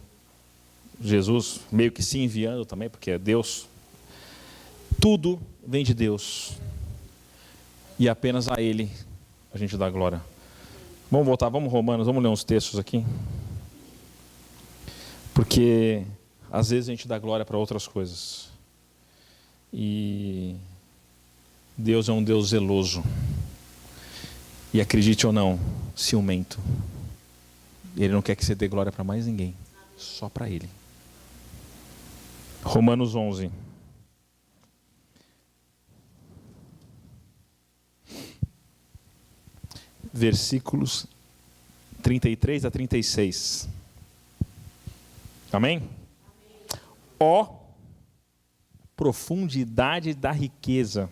Jesus, meio que se enviando também, porque é Deus. Tudo vem de Deus. E apenas a Ele a gente dá glória. Vamos voltar, vamos Romanos, vamos ler uns textos aqui. Porque às vezes a gente dá glória para outras coisas. E Deus é um Deus zeloso. E acredite ou não, ciumento. Ele não quer que você dê glória para mais ninguém. Só para Ele. Romanos 11. Versículos 33 a 36. Amém? Ó profundidade da riqueza,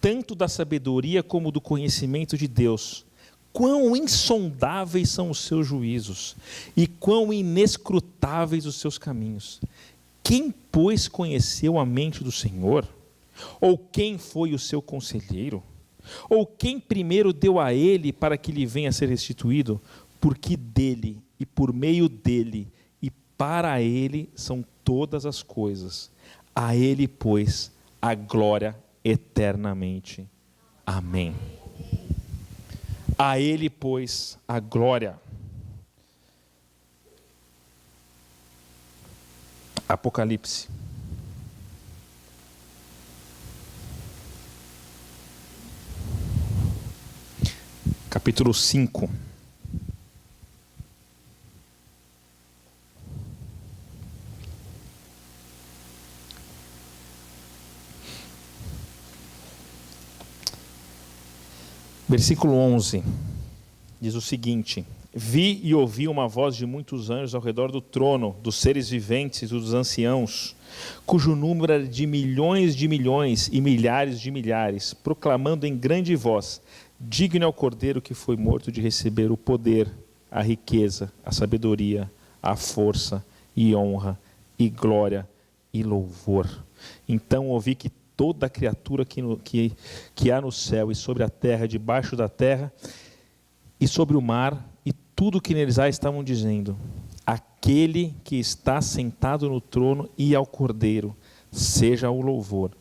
tanto da sabedoria como do conhecimento de Deus. Quão insondáveis são os seus juízos, e quão inescrutáveis os seus caminhos. Quem, pois, conheceu a mente do Senhor? Ou quem foi o seu conselheiro? Ou quem primeiro deu a ele para que lhe venha a ser restituído? Porque dele, e por meio dele, e para ele são todas as coisas. A ele, pois, a glória eternamente. Amém. A ele, pois, a glória. Apocalipse. Capítulo 5. Versículo 11. Diz o seguinte: Vi e ouvi uma voz de muitos anjos ao redor do trono, dos seres viventes e dos anciãos, cujo número era de milhões e milhares de milhares, proclamando em grande voz: digno é o Cordeiro que foi morto de receber o poder, a riqueza, a sabedoria, a força e honra e glória e louvor. Então ouvi que toda criatura que há no céu e sobre a terra, debaixo da terra e sobre o mar, e tudo que neles há, estavam dizendo: aquele que está sentado no trono e ao Cordeiro, seja o louvor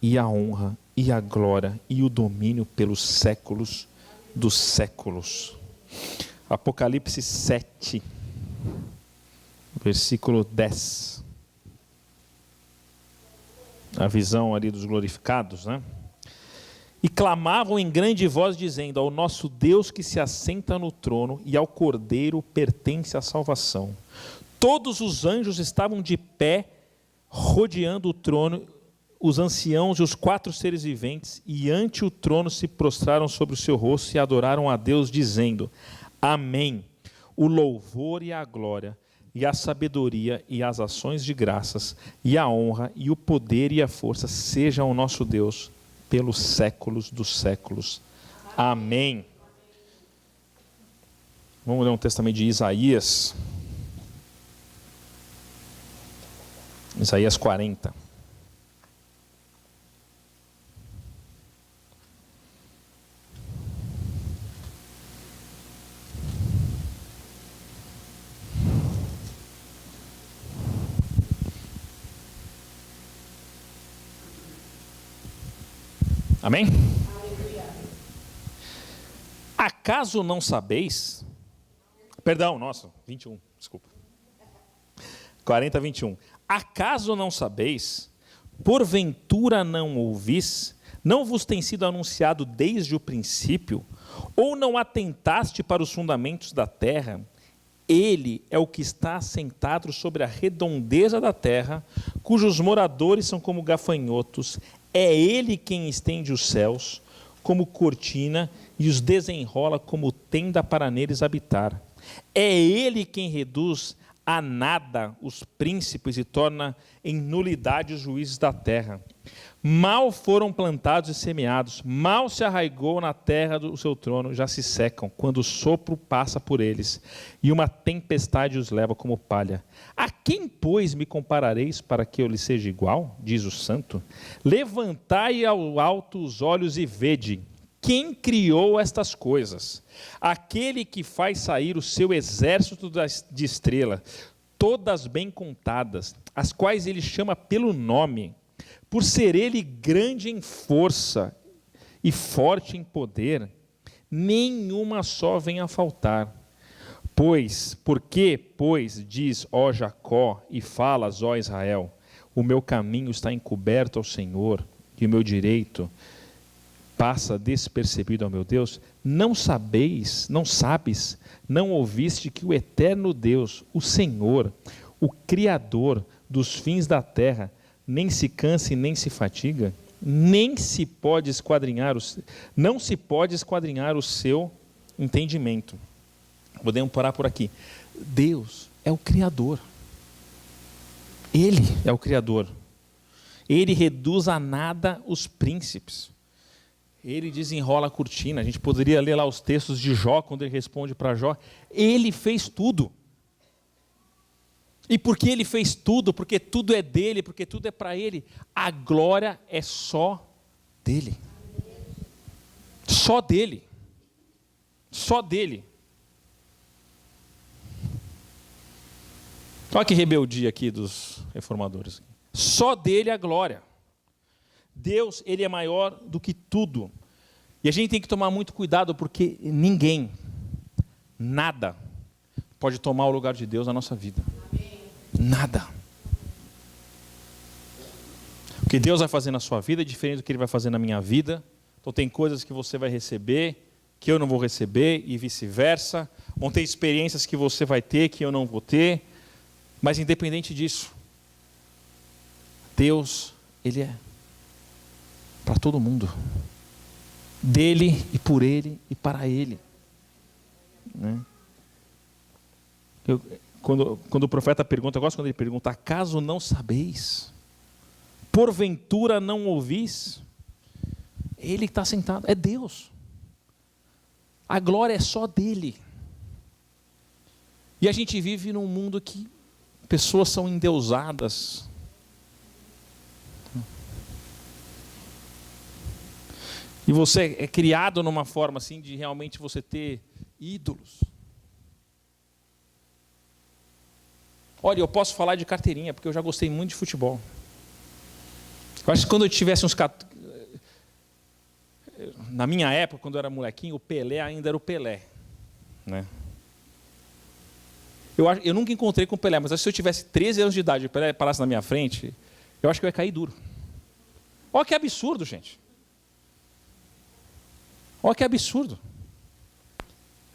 e a honra e a glória e o domínio pelos séculos dos séculos. Apocalipse 7, versículo 10. A visão ali dos glorificados, E clamavam em grande voz, dizendo: ao nosso Deus que se assenta no trono e ao Cordeiro pertence a salvação. Todos os anjos estavam de pé, rodeando o trono os anciãos e os 4 seres viventes, e ante o trono se prostraram sobre o seu rosto e adoraram a Deus, dizendo: Amém. O louvor e a glória, e a sabedoria e as ações de graças, e a honra, e o poder e a força sejam ao nosso Deus, pelos séculos dos séculos. Amém. Vamos ler um texto também de Isaías. Isaías 40. Amém? Acaso não sabeis? Perdão, nossa, 21, desculpa. 40, 21. Acaso não sabeis? Porventura não ouvis? Não vos tem sido anunciado desde o princípio? Ou não atentaste para os fundamentos da terra? Ele é o que está assentado sobre a redondeza da terra, cujos moradores são como gafanhotos. É ele quem estende os céus como cortina e os desenrola como tenda para neles habitar. É ele quem reduz a nada os príncipes e torna em nulidade os juízes da terra. Mal foram plantados e semeados, mal se arraigou na terra do seu trono, já se secam, quando o sopro passa por eles, e uma tempestade os leva como palha. A quem, pois, me comparareis para que eu lhe seja igual? Diz o santo. Levantai ao alto os olhos e vede. Quem criou estas coisas? Aquele que faz sair o seu exército de estrela, todas bem contadas, as quais ele chama pelo nome, por ser ele grande em força e forte em poder, nenhuma só vem a faltar. Pois, diz, ó Jacó, e falas, ó Israel, o meu caminho está encoberto ao Senhor, e o meu direito passa despercebido ao meu Deus? Não sabes, não ouviste que o eterno Deus, o Senhor, o Criador dos fins da terra, nem se cansa e nem se fatiga, não se pode esquadrinhar o seu entendimento. Podemos parar por aqui. Deus é o Criador. Ele é o Criador. Ele reduz a nada os príncipes. Ele desenrola a cortina. A gente poderia ler lá os textos de Jó, quando ele responde para Jó. Ele fez tudo. E porque ele fez tudo, porque tudo é dele, porque tudo é para ele, a glória é só dele. Só dele. Só dele. Olha que rebeldia aqui dos reformadores. Só dele a glória. Deus, ele é maior do que tudo. E a gente tem que tomar muito cuidado, porque ninguém, nada, pode tomar o lugar de Deus na nossa vida. Nada. O que Deus vai fazer na sua vida é diferente do que Ele vai fazer na minha vida. Então tem coisas que você vai receber, que eu não vou receber, e vice-versa. Vão ter experiências que você vai ter, que eu não vou ter. Mas independente disso, Deus, Ele é para todo mundo. Dele e por Ele e para Ele. Né? Quando o profeta pergunta, eu gosto quando ele pergunta: acaso não sabeis? Porventura não ouvis? Ele está sentado, é Deus. A glória é só dele. E a gente vive num mundo que pessoas são endeusadas. E você é criado numa forma assim de realmente você ter ídolos. Olha, eu posso falar de carteirinha, porque eu já gostei muito de futebol. Eu acho que quando eu tivesse uns... Na minha época, quando eu era molequinho, o Pelé ainda era o Pelé. Né? Eu nunca encontrei com o Pelé, mas se eu tivesse 13 anos de idade e o Pelé parasse na minha frente, eu acho que eu ia cair duro. Olha que absurdo, gente. Olha que absurdo.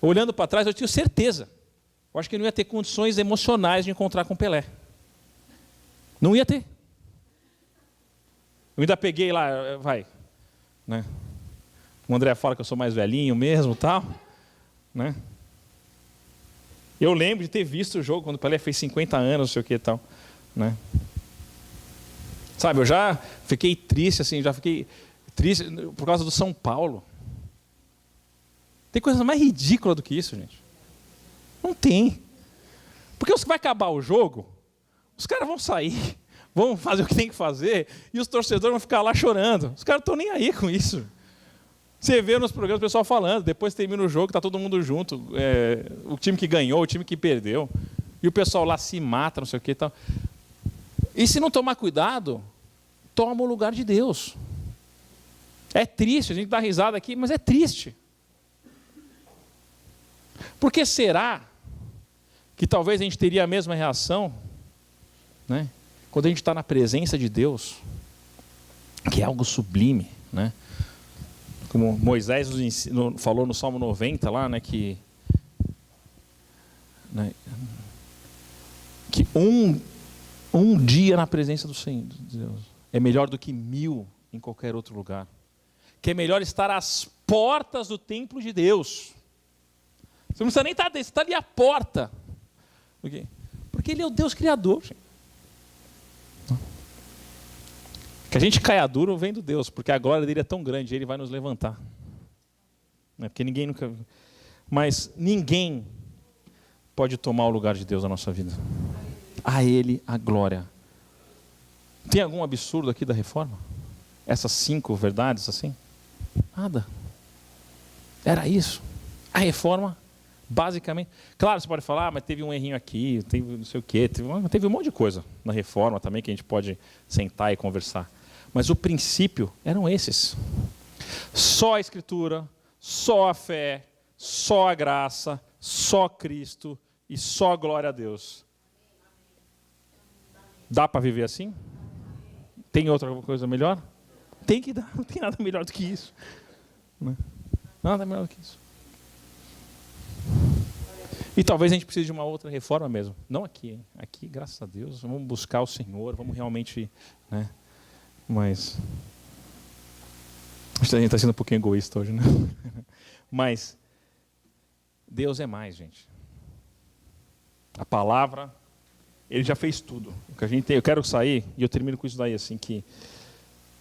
Olhando para trás, eu tinha certeza. Eu acho que eu não ia ter condições emocionais de encontrar com Pelé. Não ia ter. Eu ainda peguei lá, né? O André fala que eu sou mais velhinho mesmo, tal, né? Eu lembro de ter visto o jogo quando o Pelé fez 50 anos, não sei o que e tal, né? Sabe, eu já fiquei triste, assim, por causa do São Paulo. Tem coisa mais ridícula do que isso, gente? Não tem. Porque vai acabar o jogo, os caras vão sair, vão fazer o que tem que fazer, e os torcedores vão ficar lá chorando. Os caras não estão nem aí com isso. Você vê nos programas o pessoal falando, depois termina o jogo, está todo mundo junto, o time que ganhou, o time que perdeu, e o pessoal lá se mata, não sei o que e tal. E se não tomar cuidado, toma o lugar de Deus. É triste, a gente dá risada aqui, mas é triste. Por que será que talvez a gente teria a mesma reação, né, quando a gente está na presença de Deus, que é algo sublime, né? Como Moisés falou no Salmo 90 lá, né, que um dia na presença do Senhor, Deus, é melhor do que 1000 em qualquer outro lugar. Que é melhor estar às portas do templo de Deus. Você não precisa nem estar dentro, você está ali à porta. Por quê? Porque Ele é o Deus Criador. Que a gente caia duro vem do Deus, porque a glória dele é tão grande, Ele vai nos levantar. Não é porque ninguém nunca... Mas ninguém pode tomar o lugar de Deus na nossa vida. A Ele a glória. Tem algum absurdo aqui da reforma? Essas 5 verdades assim? Nada. Era isso. A reforma, basicamente... Claro, você pode falar, mas teve um errinho aqui, teve não sei o quê, teve um monte de coisa na reforma também que a gente pode sentar e conversar. Mas o princípio eram esses. Só a Escritura, só a fé, só a graça, só Cristo e só a glória a Deus. Dá para viver assim? Tem outra coisa melhor? Tem que dar, não tem nada melhor do que isso. Nada melhor do que isso. E talvez a gente precise de uma outra reforma mesmo. Não aqui, hein? Aqui, graças a Deus, vamos buscar o Senhor, vamos realmente... Né? Mas... Acho que a gente está sendo um pouquinho egoísta hoje, né? Mas Deus é mais, gente. A palavra, Ele já fez tudo. O que a gente tem, eu quero sair, e eu termino com isso daí, assim, que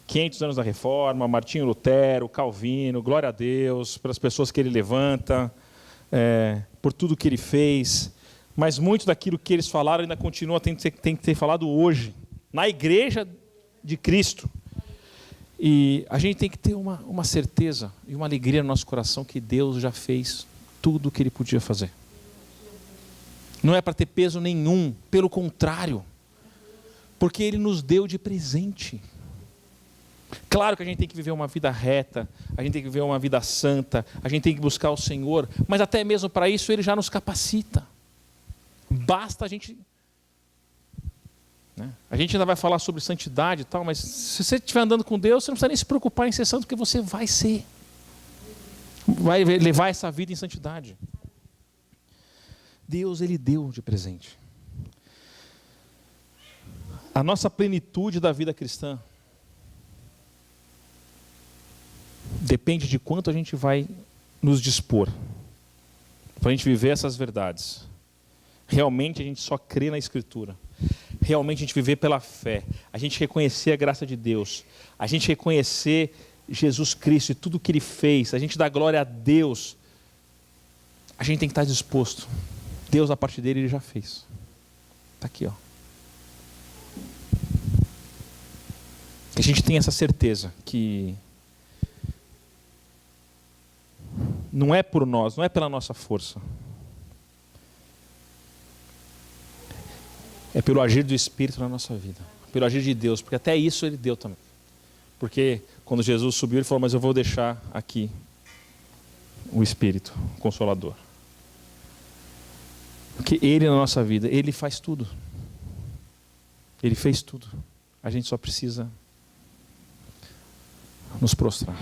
500 anos da Reforma, Martinho Lutero, Calvino, glória a Deus, pelas pessoas que Ele levanta, por tudo que Ele fez, mas muito daquilo que eles falaram ainda continua, tem que ser falado hoje, na igreja de Cristo. E a gente tem que ter uma certeza e uma alegria no nosso coração que Deus já fez tudo o que Ele podia fazer. Não é para ter peso nenhum, pelo contrário, porque Ele nos deu de presente. Claro que a gente tem que viver uma vida reta, a gente tem que viver uma vida santa, a gente tem que buscar o Senhor, mas até mesmo para isso Ele já nos capacita. Basta a gente... Né? A gente ainda vai falar sobre santidade e tal, mas se você estiver andando com Deus, você não precisa nem se preocupar em ser santo, porque você vai ser. Vai levar essa vida em santidade. Deus, Ele deu de presente. A nossa plenitude da vida cristã depende de quanto a gente vai nos dispor para a gente viver essas verdades. Realmente a gente só crê na Escritura. Realmente a gente viver pela fé. A gente reconhecer a graça de Deus. A gente reconhecer Jesus Cristo e tudo o que Ele fez. A gente dá glória a Deus. A gente tem que estar disposto. Deus, a parte dele, Ele já fez. Está aqui, ó. A gente tem essa certeza que não é por nós, não é pela nossa força. É pelo agir do Espírito na nossa vida. Pelo agir de Deus, porque até isso Ele deu também. Porque quando Jesus subiu, Ele falou, mas eu vou deixar aqui o Espírito Consolador. Porque Ele na nossa vida, Ele faz tudo. Ele fez tudo. A gente só precisa nos prostrar.